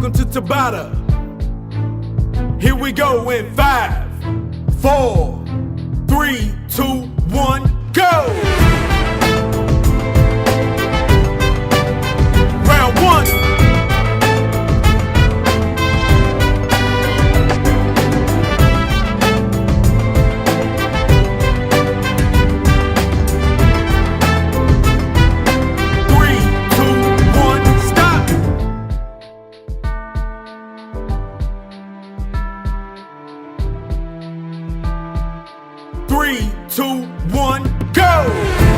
welcome to Tabata. Here we go in 5, 4, 3, 2, 1, go! Round 1. Three, two, one, go!